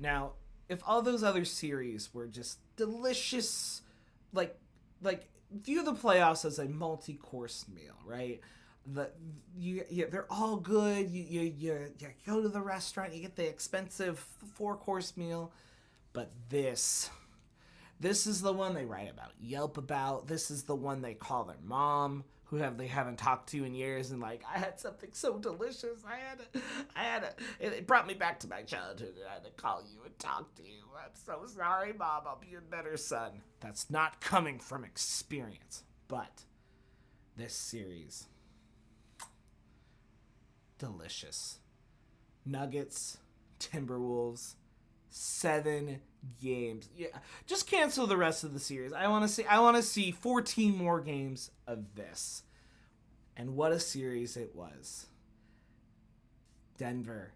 Now, if all those other series were just delicious, like view the playoffs as a multi-course meal, right? They're all good. You go to the restaurant, you get the expensive 4-course meal, but this is the one they write about, Yelp about. This is the one they call their mom, who they haven't talked to in years, and like, I had something so delicious. It brought me back to my childhood. I had to call you and talk to you. I'm so sorry, Mom. I'll be a better son. That's not coming from experience, but this series, delicious. Nuggets, Timberwolves, 7 games. Yeah, just cancel the rest of the series. I want to see 14 more games of this. And what a series it was. Denver,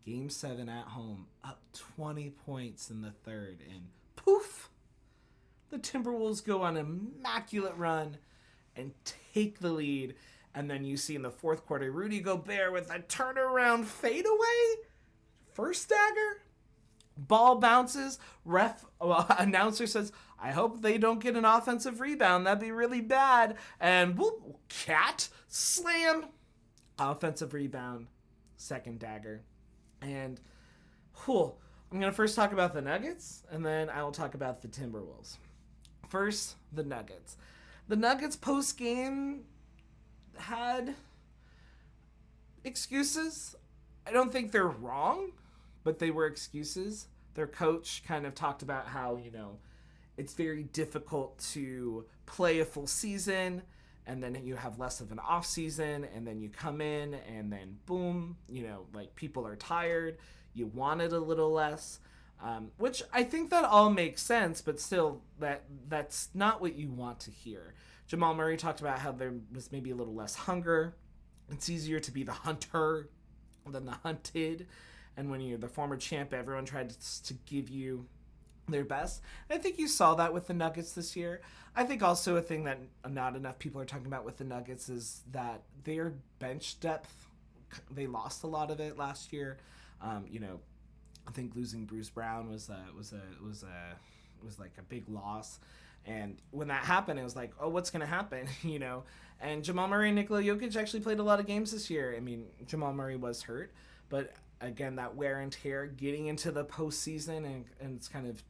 game 7 at home, up 20 points in the third, and poof, the Timberwolves go on an immaculate run and take the lead. And then you see in the fourth quarter, Rudy Gobert with a turnaround fadeaway, first dagger. Ball bounces. Announcer says, I hope they don't get an offensive rebound. That'd be really bad. And whoop, cat slam. Offensive rebound. Second dagger. And I'm going to first talk about the Nuggets, and then I will talk about the Timberwolves. First, the Nuggets. The Nuggets post-game had excuses. I don't think they're wrong, but they were excuses. Their coach kind of talked about how, it's very difficult to play a full season, and then you have less of an off season, and then you come in, and then boom, people are tired. You want it a little less, which I think that all makes sense, but still, that's not what you want to hear. Jamal Murray talked about how there was maybe a little less hunger. It's easier to be the hunter than the hunted. And when you're the former champ, everyone tried to give you their best. And I think you saw that with the Nuggets this year. I think also a thing that not enough people are talking about with the Nuggets is that their bench depth, they lost a lot of it last year. I think losing Bruce Brown was like a big loss. And when that happened, it was like, oh, what's going to happen? And Jamal Murray and Nikola Jokic actually played a lot of games this year. I mean, Jamal Murray was hurt, but again, that wear and tear getting into the postseason, and it's kind of,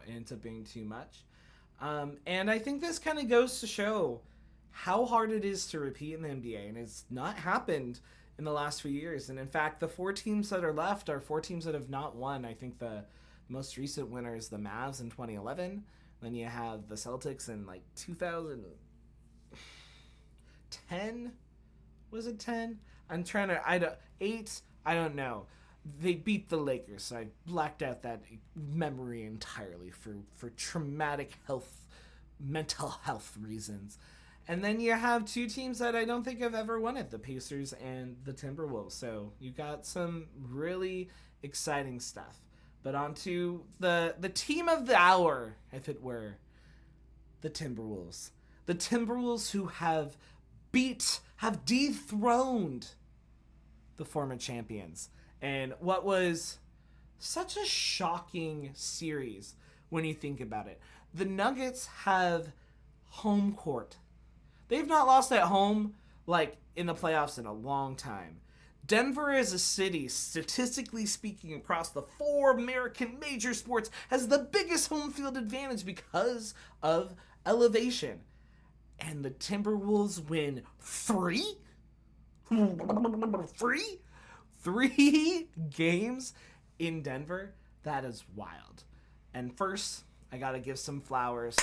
ends up being too much. And I think this kind of goes to show how hard it is to repeat in the NBA, and it's not happened in the last few years. And in fact, the 4 teams that are left are 4 teams that have not won. I think the most recent winner is the Mavs in 2011. Then you have the Celtics in like 2010. Was it 10? I'm trying to, 8, I don't know. They beat the Lakers, so I blacked out that memory entirely for traumatic mental health reasons. And then you have 2 teams that I don't think have ever won it, the Pacers and the Timberwolves. So you got some really exciting stuff. But on to the team of the hour, if it were, the Timberwolves. The Timberwolves who have dethroned the former champions. And what was such a shocking series when you think about it. The Nuggets have home court. They've not lost at home like in the playoffs in a long time. Denver as a city, statistically speaking, across the 4 American major sports, has the biggest home field advantage because of elevation. And the Timberwolves win 3? 3 games in Denver? That is wild. And first, I gotta give some flowers.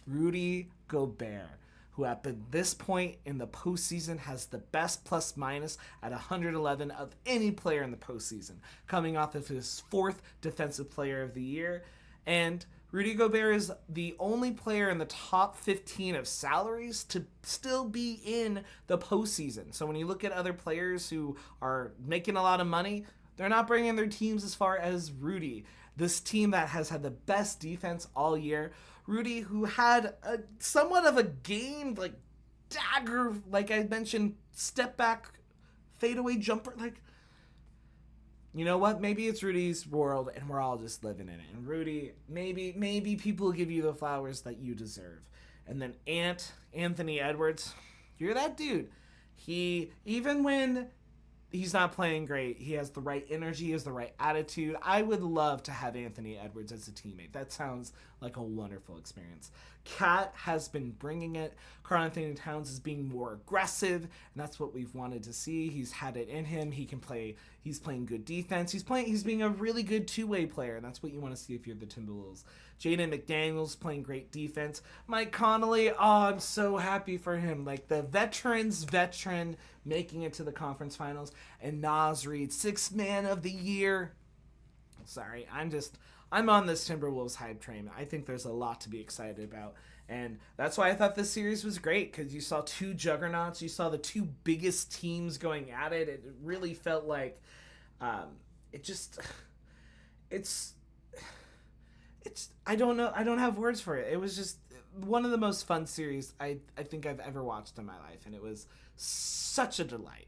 Rudy Gobert, who at this point in the postseason has the best plus minus at 111 of any player in the postseason, coming off of his 4th Defensive Player of the Year. And Rudy Gobert is the only player in the top 15 of salaries to still be in the postseason. So when you look at other players who are making a lot of money, they're not bringing their teams as far as Rudy. This team that has had the best defense all year. Rudy, who had somewhat of a game, like, dagger, like I mentioned, step back, fadeaway jumper. Like, you know what? Maybe it's Rudy's world and we're all just living in it. And Rudy, maybe people give you the flowers that you deserve. And then Anthony Edwards, you're that dude. He, even when he's not playing great, he has the right energy, he has the right attitude. I would love to have Anthony Edwards as a teammate. That sounds like a wonderful experience. Cat has been bringing it. Karl Anthony Towns is being more aggressive, and that's what we've wanted to see. He's had it in him. He can play. He's playing good defense. He's being a really good two-way player, and that's what you want to see if you're the Timberwolves. Jaden McDaniels playing great defense. Mike Connolly, oh, I'm so happy for him. Like the veteran making it to the conference finals. And Naz Reid, sixth man of the year. Sorry, I'm on this Timberwolves hype train. I think there's a lot to be excited about. And that's why I thought this series was great, because you saw two juggernauts. You saw the two biggest teams going at it. It really felt like it's I don't know. I don't have words for it. It was just one of the most fun series I think I've ever watched in my life. And it was such a delight.